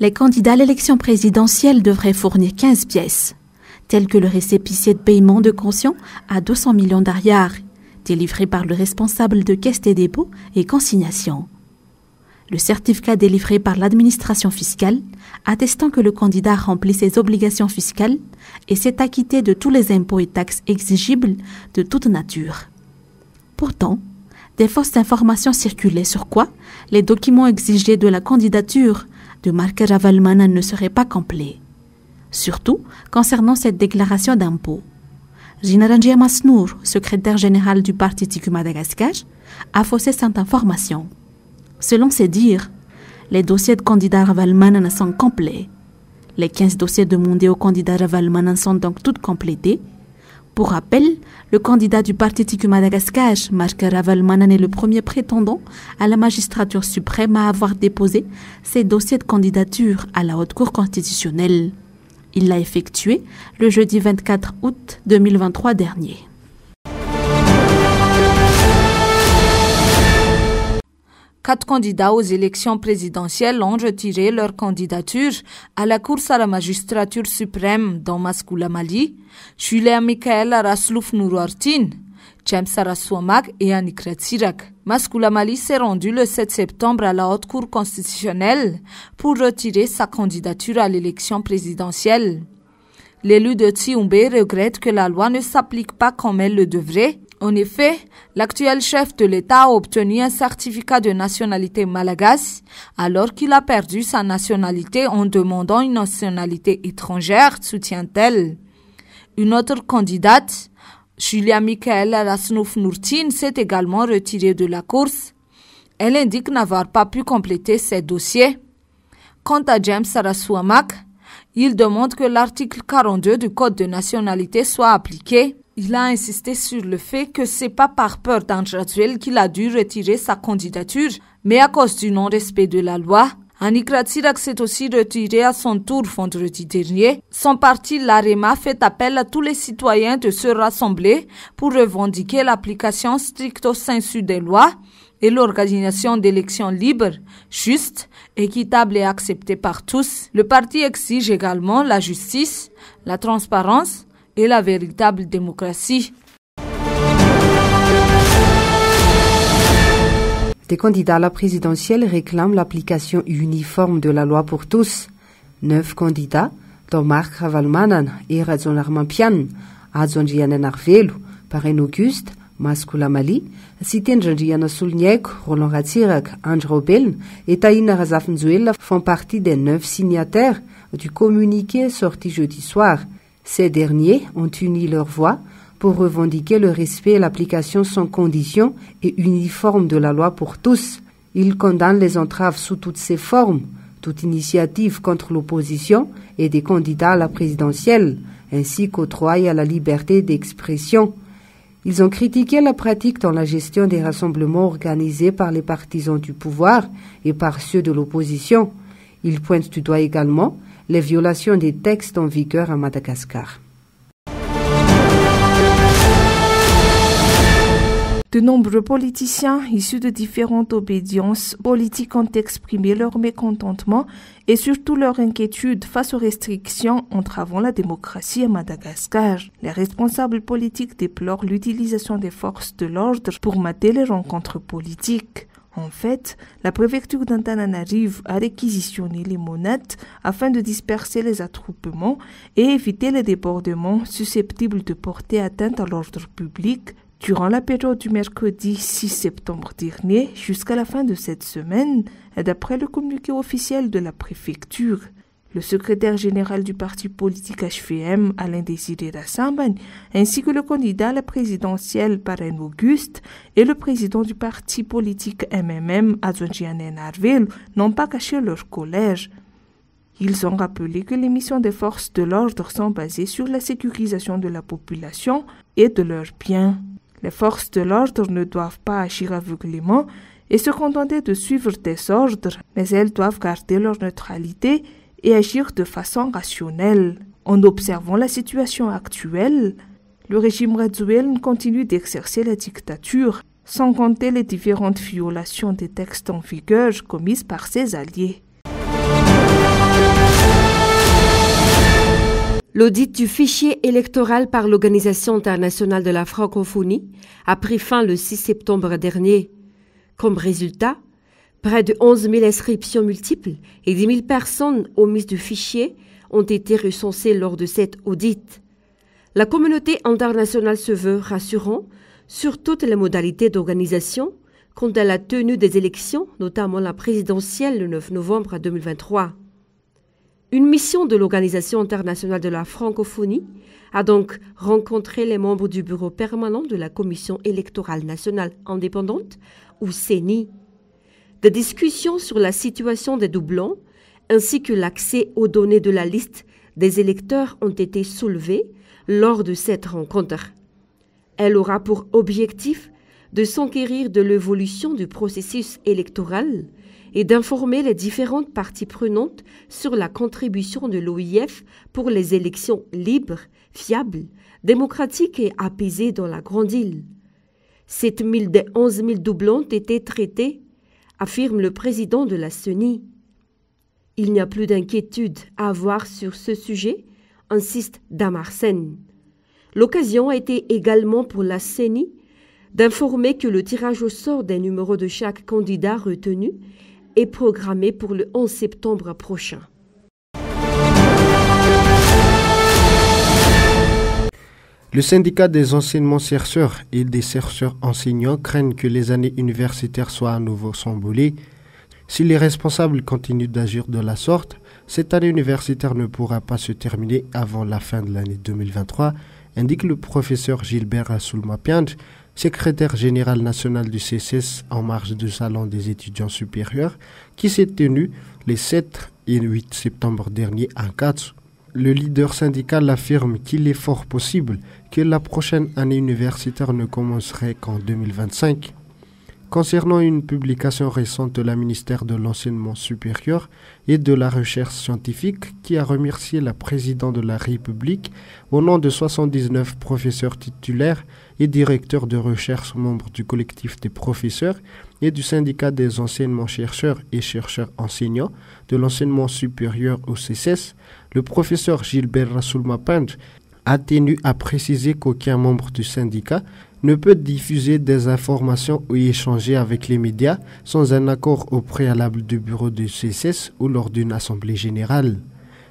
Les candidats à l'élection présidentielle devraient fournir 15 pièces, telles que le récépissé de paiement de caution à 200 millions d'ariars, délivré par le responsable de caisse des dépôts et consignations. Le certificat délivré par l'administration fiscale attestant que le candidat remplit ses obligations fiscales et s'est acquitté de tous les impôts et taxes exigibles de toute nature. Pourtant, des fausses informations circulaient sur quoi les documents exigés de la candidature de Marc Ravalomanana ne seraient pas complets, surtout concernant cette déclaration d'impôt. Jinaranjia Masnour, secrétaire général du Parti Tiku Madagascar, a faussé cette information. Selon ses dires, les dossiers de candidat Ravalomanana sont complets. Les 15 dossiers demandés au candidat Ravalomanana sont donc tous complétés. Pour rappel, le candidat du Parti Tiku Madagascar, Marc Ravalomanana, est le premier prétendant à la magistrature suprême à avoir déposé ses dossiers de candidature à la Haute Cour constitutionnelle. Il l'a effectué le jeudi 24 août 2023 dernier. Quatre candidats aux élections présidentielles ont retiré leur candidature à la course à la magistrature suprême dans Maskoula Mali, Julia Michael Raslouf Nourouartine, James Saraswamak et Annick Ratsirak. Maskoula Mali s'est rendu le 7 septembre à la Haute Cour constitutionnelle pour retirer sa candidature à l'élection présidentielle. L'élu de Tsiumbe regrette que la loi ne s'applique pas comme elle le devrait. En effet, l'actuel chef de l'État a obtenu un certificat de nationalité malagasy alors qu'il a perdu sa nationalité en demandant une nationalité étrangère, soutient-elle. Une autre candidate, Julia Michael Rasnouf Nourtine, s'est également retirée de la course. Elle indique n'avoir pas pu compléter ses dossiers. Quant à James Saraswamak, il demande que l'article 42 du Code de nationalité soit appliqué. Il a insisté sur le fait que c'est pas par peur danger actuel qu'il a dû retirer sa candidature, mais à cause du non-respect de la loi. Annick Ratsirak s'est aussi retiré à son tour vendredi dernier. Son parti, l'AREMA, fait appel à tous les citoyens de se rassembler pour revendiquer l'application stricto sensu des lois et l'organisation d'élections libres, justes, équitables et acceptées par tous. Le parti exige également la justice, la transparence et la véritable démocratie. Des candidats à la présidentielle réclament l'application uniforme de la loi pour tous. 9 candidats, dont Marc Ravalomanana et Razon Armampian, Azondriana Narvelo, Parrain Auguste, Maskoula Mali, Sitendrandriana Solniek, Roland Ratsirak, Andra Obeln et Taïna Razafinzuela font partie des 9 signataires du communiqué sorti jeudi soir. Ces derniers ont uni leurs voix pour revendiquer le respect et l'application sans condition et uniforme de la loi pour tous. Ils condamnent les entraves sous toutes ses formes, toute initiative contre l'opposition et des candidats à la présidentielle, ainsi qu'octroi à la liberté d'expression. Ils ont critiqué la pratique dans la gestion des rassemblements organisés par les partisans du pouvoir et par ceux de l'opposition. Ils pointent du doigt également les violations des textes en vigueur à Madagascar. De nombreux politiciens issus de différentes obédiences politiques ont exprimé leur mécontentement et surtout leur inquiétude face aux restrictions entravant la démocratie à Madagascar. Les responsables politiques déplorent l'utilisation des forces de l'ordre pour mater les rencontres politiques. En fait, la préfecture d'Antananarivo a réquisitionné les monettes afin de disperser les attroupements et éviter les débordements susceptibles de porter atteinte à l'ordre public durant la période du mercredi 6 septembre dernier jusqu'à la fin de cette semaine, d'après le communiqué officiel de la préfecture. Le secrétaire général du parti politique HVM, Alain Désiré Rassamban, ainsi que le candidat à la présidentielle Parrain Auguste et le président du parti politique MMM, Azondriana Narvelo, n'ont pas caché leur colère. Ils ont rappelé que les missions des forces de l'ordre sont basées sur la sécurisation de la population et de leurs biens. Les forces de l'ordre ne doivent pas agir aveuglément et se contenter de suivre des ordres, mais elles doivent garder leur neutralité et agir de façon rationnelle. En observant la situation actuelle, le régime Radziwiłł continue d'exercer la dictature, sans compter les différentes violations des textes en vigueur commises par ses alliés. L'audit du fichier électoral par l'Organisation internationale de la francophonie a pris fin le 6 septembre dernier. Comme résultat, près de 11 000 inscriptions multiples et 10 000 personnes omises du fichier ont été recensées lors de cet audit. La communauté internationale se veut rassurant sur toutes les modalités d'organisation quant à la tenue des élections, notamment la présidentielle le 9 novembre 2023. Une mission de l'Organisation internationale de la francophonie a donc rencontré les membres du bureau permanent de la Commission électorale nationale indépendante, ou CENI. Des discussions sur la situation des doublons ainsi que l'accès aux données de la liste des électeurs ont été soulevées lors de cette rencontre. Elle aura pour objectif de s'enquérir de l'évolution du processus électoral et d'informer les différentes parties prenantes sur la contribution de l'OIF pour les élections libres, fiables, démocratiques et apaisées dans la Grande Île. 7 000 des 11 000 doublons ont été traités, affirme le président de la CENI. Il n'y a plus d'inquiétude à avoir sur ce sujet, insiste Damarsen. L'occasion a été également pour la CENI d'informer que le tirage au sort des numéros de chaque candidat retenu est programmé pour le 11 septembre prochain. Le syndicat des enseignements-chercheurs et des chercheurs enseignants craignent que les années universitaires soient à nouveau chamboulées. Si les responsables continuent d'agir de la sorte, cette année universitaire ne pourra pas se terminer avant la fin de l'année 2023, indique le professeur Gilbert Soulmapian, secrétaire général national du CCS en marge du Salon des étudiants supérieurs, qui s'est tenu les 7 et 8 septembre dernier à Katz. Le leader syndical affirme qu'il est fort possible que la prochaine année universitaire ne commencerait qu'en 2025. Concernant une publication récente de la ministère de l'Enseignement supérieur et de la Recherche scientifique qui a remercié la présidente de la République au nom de 79 professeurs titulaires et directeurs de recherche membres du collectif des professeurs et du syndicat des enseignements-chercheurs et chercheurs enseignants de l'enseignement supérieur au CCS, le professeur Gilbert Soulmapian a tenu à préciser qu'aucun membre du syndicat ne peut diffuser des informations ou échanger avec les médias sans un accord au préalable du bureau du CCS ou lors d'une assemblée générale.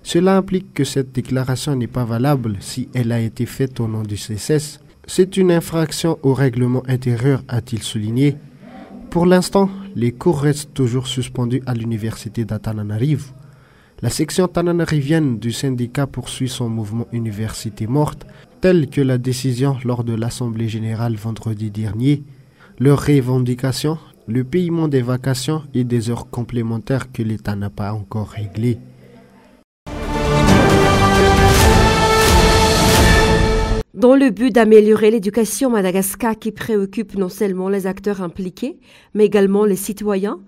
Cela implique que cette déclaration n'est pas valable si elle a été faite au nom du CCS. C'est une infraction au règlement intérieur, a-t-il souligné. Pour l'instant, les cours restent toujours suspendus à l'université d'Antananarivo. La section tananarivienne du syndicat poursuit son mouvement Université morte, telle que la décision lors de l'Assemblée générale vendredi dernier. Leurs revendications, le paiement des vacations et des heures complémentaires que l'État n'a pas encore réglées. Dans le but d'améliorer l'éducation à Madagascar qui préoccupe non seulement les acteurs impliqués, mais également les citoyens,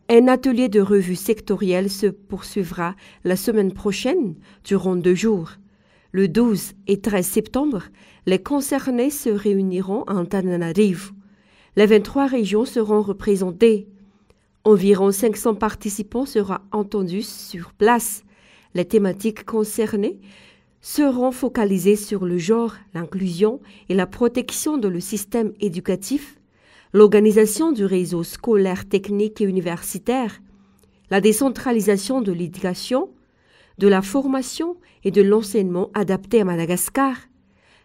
un atelier de revue sectorielle se poursuivra la semaine prochaine durant 2 jours. Le 12 et 13 septembre, les concernés se réuniront à Antananarivo. Les 23 régions seront représentées. Environ 500 participants seront entendus sur place. Les thématiques concernées seront focalisées sur le genre, l'inclusion et la protection de le système éducatif, l'organisation du réseau scolaire, technique et universitaire, la décentralisation de l'éducation, de la formation et de l'enseignement adapté à Madagascar,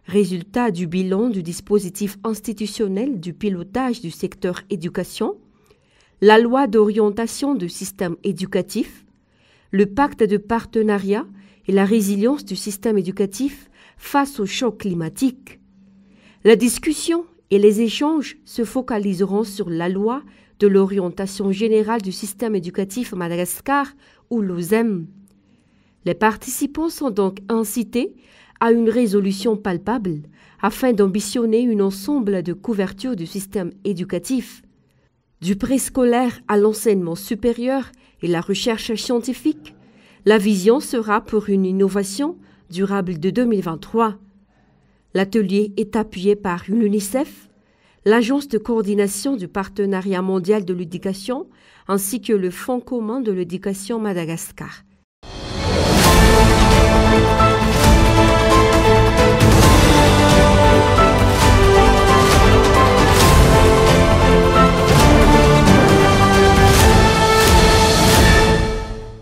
résultat du bilan du dispositif institutionnel du pilotage du secteur éducation, la loi d'orientation du système éducatif, le pacte de partenariat et la résilience du système éducatif face au choc climatique. La discussion et les échanges se focaliseront sur la loi de l'orientation générale du système éducatif à Madagascar, ou l'OSEM. Les participants sont donc incités à une résolution palpable afin d'ambitionner un ensemble de couverture du système éducatif. Du préscolaire à l'enseignement supérieur et la recherche scientifique, la vision sera pour une innovation durable de 2023. L'atelier est appuyé par l'UNICEF, l'Agence de coordination du partenariat mondial de l'éducation ainsi que le Fonds commun de l'éducation Madagascar.